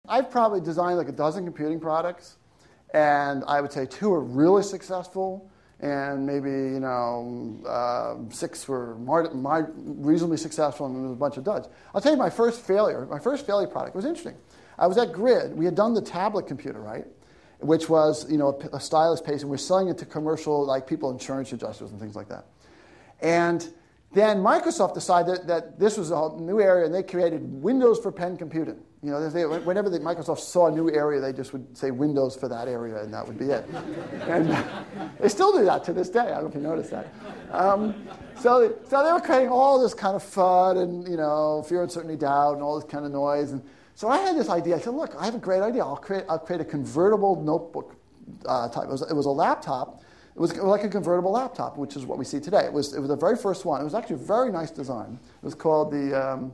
I've probably designed like a dozen computing products, and I would say 2 are really successful, and maybe 6 were reasonably successful, and there was a bunch of duds. I'll tell you my first failure. My first failure product was interesting. I was at Grid. We had done the tablet computer, right, which was a stylus paste, and we're selling it to commercial like people, insurance adjusters and things like that. And then Microsoft decided that this was a new area, and they created Windows for pen computing. Whenever Microsoft saw a new area, they just would say Windows for that area, and that would be it. And they still do that to this day. I don't know if you noticed that. So they were creating all this kind of FUD and fear, uncertainty, doubt, and all this kind of noise. And so I had this idea. I said, look, I have a great idea. I'll create a convertible notebook type. It was a laptop. It was like a convertible laptop, which is what we see today. It was the very first one. It was actually a very nice design. It was called the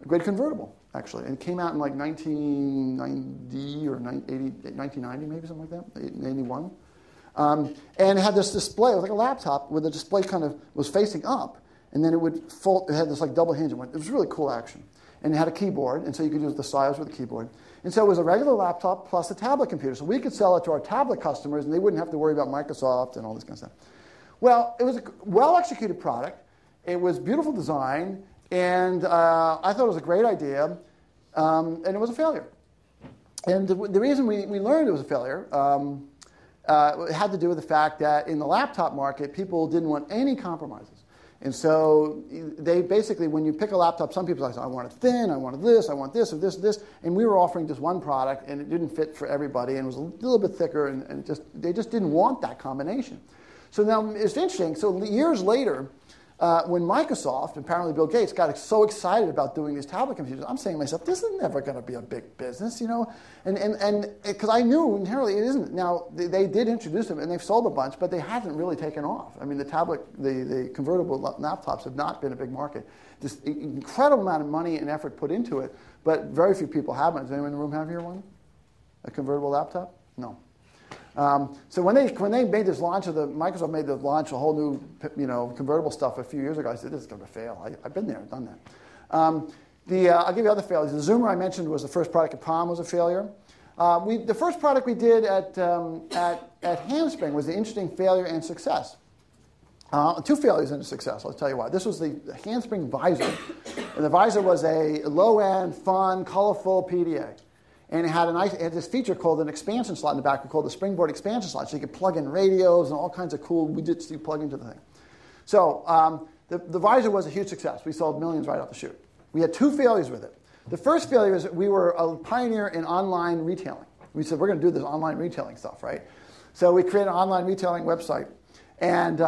Grid Convertible, actually. And it came out in like 1990 or 1990, maybe, something like that, 81. And it had this display. It was like a laptop where the display kind of was facing up, and then it would fold. It had this like double hinge. It was really cool action. And it had a keyboard, and so you could use the stylus with the keyboard. And so it was a regular laptop plus a tablet computer. So we could sell it to our tablet customers, and they wouldn't have to worry about Microsoft and all this kind of stuff. Well, it was a well-executed product. It was beautiful design, and I thought it was a great idea, and it was a failure. And the reason we learned it was a failure it had to do with the fact that in the laptop market, people didn't want any compromises. And so they basically, when you pick a laptop, some people say, I want it thin, I want this, I want this, or this, or this. And we were offering just one product, and it didn't fit for everybody, and it was a little bit thicker, and they just didn't want that combination. So now it's interesting. So years later, when Microsoft, apparently Bill Gates, got so excited about doing these tablet computers, I'm saying to myself, this is never going to be a big business, and because I knew inherently it isn't. Now, they did introduce them, and they've sold a bunch, but they haven't really taken off. I mean, the convertible laptops have not been a big market. This incredible amount of money and effort put into it, but very few people have one. Does anyone in the room have here one? A convertible laptop? No. So when they made this launch Microsoft made the launch a whole new convertible stuff a few years ago, I said, this is going to fail. I've been there, done that. I'll give you other failures. The Zoomer I mentioned was the first product at Palm was a failure. The first product we did at Handspring was the interesting failure and success. 2 failures and a success. I'll tell you why. This was the Handspring Visor. And the Visor was a low-end, fun, colorful PDA. And it had this feature called an expansion slot in the back called the Springboard expansion slot. So you could plug in radios and all kinds of cool widgets you plug into the thing. So the Visor was a huge success. We sold millions right off the chute. We had 2 failures with it. The first failure is that we were a pioneer in online retailing. We said, we're going to do this online retailing stuff, right? So we created an online retailing website, and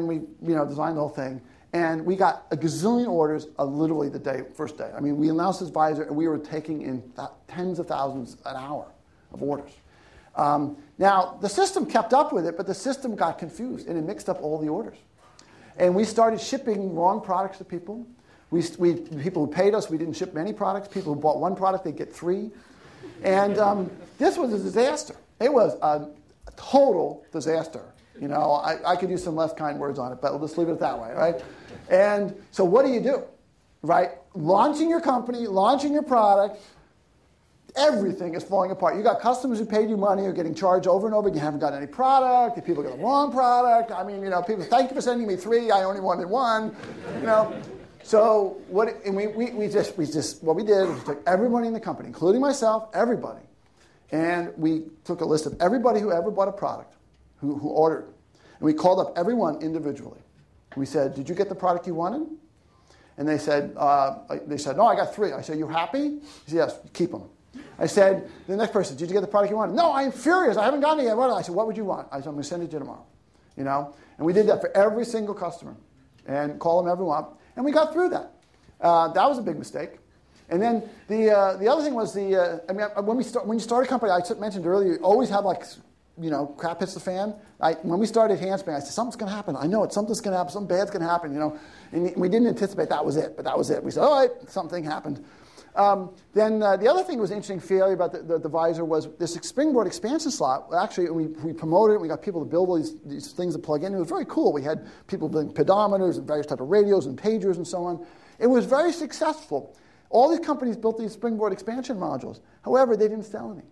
we designed the whole thing. And we got a gazillion orders literally the first day. I mean, we announced this Visor, and we were taking in tens of thousands an hour of orders. Now, the system kept up with it, but the system got confused, and it mixed up all the orders. And we started shipping wrong products to people. People who paid us, we didn't ship many products. People who bought one product, they'd get 3. And this was a disaster. It was a total disaster. I could use some less kind words on it, but we'll just leave it that way, right? And so what do? Right? Launching your company, launching your product, everything is falling apart. You got customers who paid you money, are getting charged over and over again. You haven't got any product. If people get the wrong product, I mean, people, thank you for sending me 3. I only wanted 1. So what we did was we took everybody in the company, including myself, everybody, and we took a list of everybody who ever bought a product, who ordered, and we called up everyone individually. We said, did you get the product you wanted? And they said, no, I got 3. I said, you happy? He said, yes, keep them. I said, the next person, did you get the product you wanted? No, I'm furious. I haven't gotten it yet. I said, what would you want? I said, I'm going to send it to you tomorrow. And we did that for every single customer and call them everyone up. And we got through that. That was a big mistake. And then the other thing was when you start a company, I mentioned earlier, you always have crap hits the fan. When we started Handspring, I said, something's going to happen. I know it. Something's going to happen. Something bad's going to happen. And we didn't anticipate that was it, but that was it. We said, all right, something happened. Then the other thing that was an interesting failure about the Visor was this Springboard expansion slot. Actually, we promoted it. We got people to build all these things to plug in. It was very cool. We had people building pedometers and various types of radios and pagers and so on. It was very successful. All these companies built these Springboard expansion modules. However, they didn't sell any.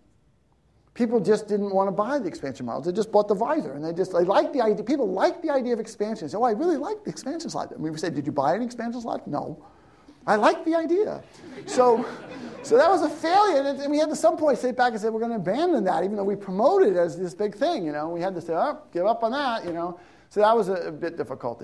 People just didn't want to buy the expansion modules. They just bought the visor, and they liked the idea. People liked the idea of expansion. They said, "Oh, I really like the expansion slide." And we said, "Did you buy an expansion slide?" "No." "I like the idea." So that was a failure, and we had to some point sit back and say, "We're going to abandon that," even though we promoted it as this big thing. We had to say, "Oh, give up on that." So that was a bit difficult.